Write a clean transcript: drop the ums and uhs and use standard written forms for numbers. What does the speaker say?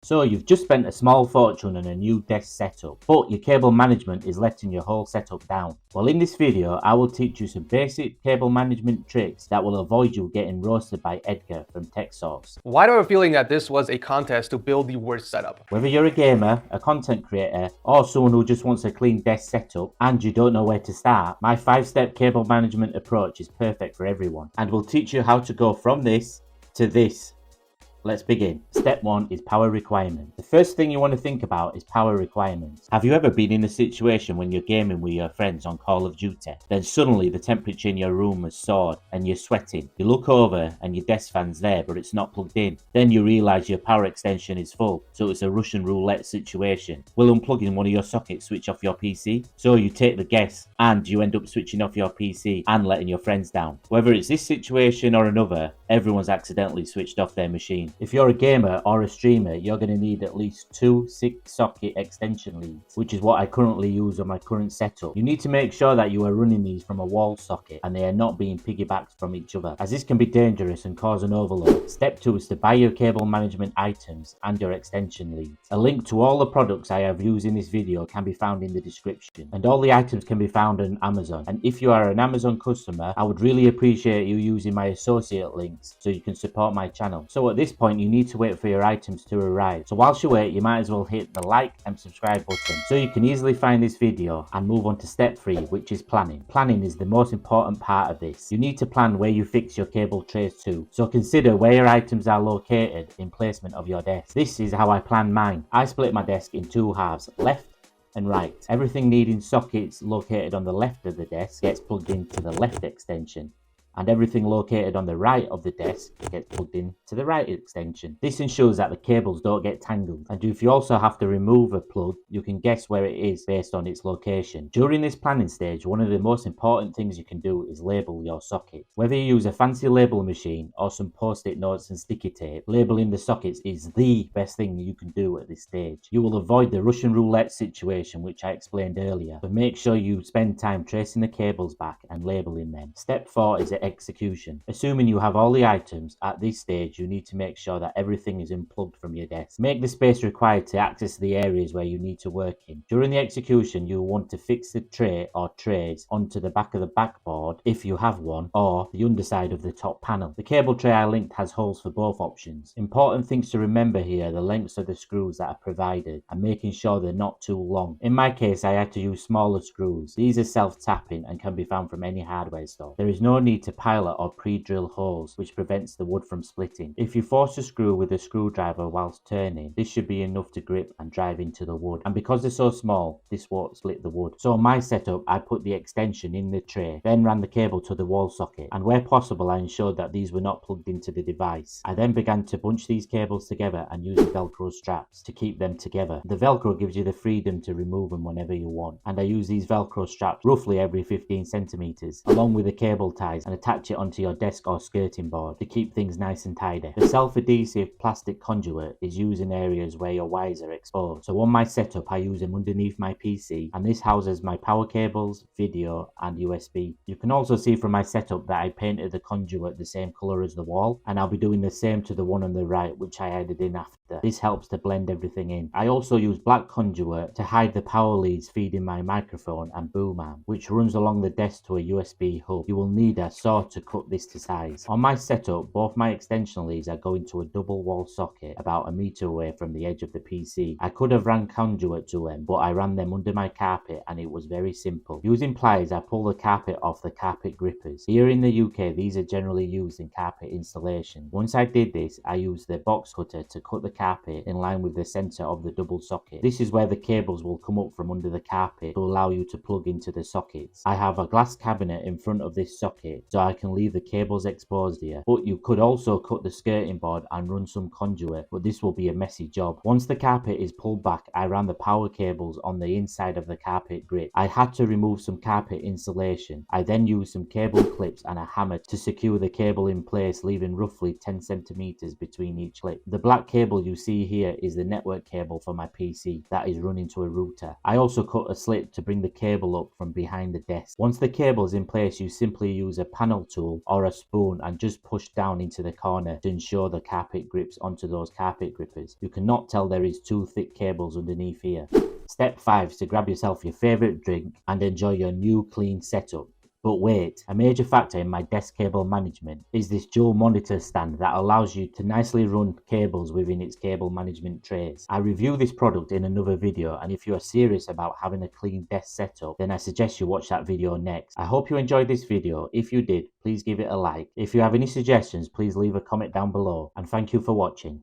So you've just spent a small fortune on a new desk setup, but your cable management is letting your whole setup down. Well, in this video, I will teach you some basic cable management tricks that will avoid you getting roasted by Edgar from Techsource. Why do I have a feeling that this was a contest to build the worst setup? Whether you're a gamer, a content creator, or someone who just wants a clean desk setup and you don't know where to start, my 5-step cable management approach is perfect for everyone, and will teach you how to go from this to this. Let's begin. Step 1 is power requirement. The first thing you want to think about is power requirements. Have you ever been in a situation when you're gaming with your friends on Call of Duty, then suddenly the temperature in your room has soared and you're sweating? You look over and your desk fan's there but it's not plugged in. Then you realise your power extension is full, so it's a Russian roulette situation. Will unplugging one of your sockets switch off your PC? So you take the guess and you end up switching off your PC and letting your friends down. Whether it's this situation or another, everyone's accidentally switched off their machine. If you're a gamer or a streamer, you're going to need at least 2 6-socket extension leads, which is what I currently use on my current setup. You need to make sure that you are running these from a wall socket and they are not being piggybacked from each other, as this can be dangerous and cause an overload. Step 2 is to buy your cable management items and your extension leads. A link to all the products I have used in this video can be found in the description, and all the items can be found on Amazon. And if you are an Amazon customer, I would really appreciate you using my associate links so you can support my channel. So at this point, you need to wait for your items to arrive. So whilst you wait, you might as well hit the like and subscribe button so you can easily find this video and move on to step 3, which is planning. Planning is the most important part of this. You need to plan where you fix your cable trays to. So consider where your items are located in placement of your desk. This is how I plan mine. I split my desk in 2 halves, left and right. Everything needing sockets located on the left of the desk gets plugged into the left extension, and everything located on the right of the desk gets plugged in to the right extension. This ensures that the cables don't get tangled, and if you also have to remove a plug, you can guess where it is based on its location. During this planning stage, one of the most important things you can do is label your sockets. Whether you use a fancy label machine or some post-it notes and sticky tape, labeling the sockets is the best thing you can do at this stage. You will avoid the Russian roulette situation which I explained earlier, but make sure you spend time tracing the cables back and labeling them. Step 4 is execution. Assuming you have all the items, at this stage you need to make sure that everything is unplugged from your desk. Make the space required to access the areas where you need to work in. During the execution, you will want to fix the tray or trays onto the back of the backboard if you have one, or the underside of the top panel. The cable tray I linked has holes for both options. Important things to remember here are the lengths of the screws that are provided and making sure they're not too long. In my case, I had to use smaller screws. These are self-tapping and can be found from any hardware store. There is no need to pilot or pre-drill holes, which prevents the wood from splitting. If you force a screw with a screwdriver whilst turning, this should be enough to grip and drive into the wood, and because they're so small, this won't split the wood. So in my setup, I put the extension in the tray, then ran the cable to the wall socket, and where possible I ensured that these were not plugged into the device. I then began to bunch these cables together and use Velcro straps to keep them together. The Velcro gives you the freedom to remove them whenever you want, and I use these Velcro straps roughly every 15 centimeters, along with the cable ties, and attach it onto your desk or skirting board to keep things nice and tidy. The self-adhesive plastic conduit is used in areas where your wires are exposed. So on my setup, I use them underneath my PC, and this houses my power cables, video and USB. You can also see from my setup that I painted the conduit the same color as the wall, and I'll be doing the same to the one on the right, which I added in after. This helps to blend everything in. I also use black conduit to hide the power leads feeding my microphone and boom arm, which runs along the desk to a USB hub. You will need a saw to cut this to size. On my setup, both my extension leads are going to a double wall socket about a meter away from the edge of the PC. I could have ran conduit to them, but I ran them under my carpet and it was very simple. Using pliers, I pull the carpet off the carpet grippers. Here in the UK, these are generally used in carpet installation. Once I did this, I used the box cutter to cut the carpet in line with the center of the double socket. This is where the cables will come up from under the carpet to allow you to plug into the sockets. I have a glass cabinet in front of this socket so I can leave the cables exposed here, but you could also cut the skirting board and run some conduit, but this will be a messy job. Once the carpet is pulled back, I ran the power cables on the inside of the carpet grip. I had to remove some carpet insulation. I then used some cable clips and a hammer to secure the cable in place, leaving roughly 10 centimeters between each clip. The black cable you see here is the network cable for my PC that is running to a router. I also cut a slit to bring the cable up from behind the desk. Once the cable is in place, you simply use a pan panel tool or a spoon and just push down into the corner to ensure the carpet grips onto those carpet grippers. You cannot tell there is 2 thick cables underneath here. Step 5 is to grab yourself your favourite drink and enjoy your new clean setup. But wait, a major factor in my desk cable management is this dual monitor stand that allows you to nicely run cables within its cable management trays. I review this product in another video, and if you are serious about having a clean desk setup, then I suggest you watch that video next. I hope you enjoyed this video. If you did, please give it a like. If you have any suggestions, please leave a comment down below, and thank you for watching.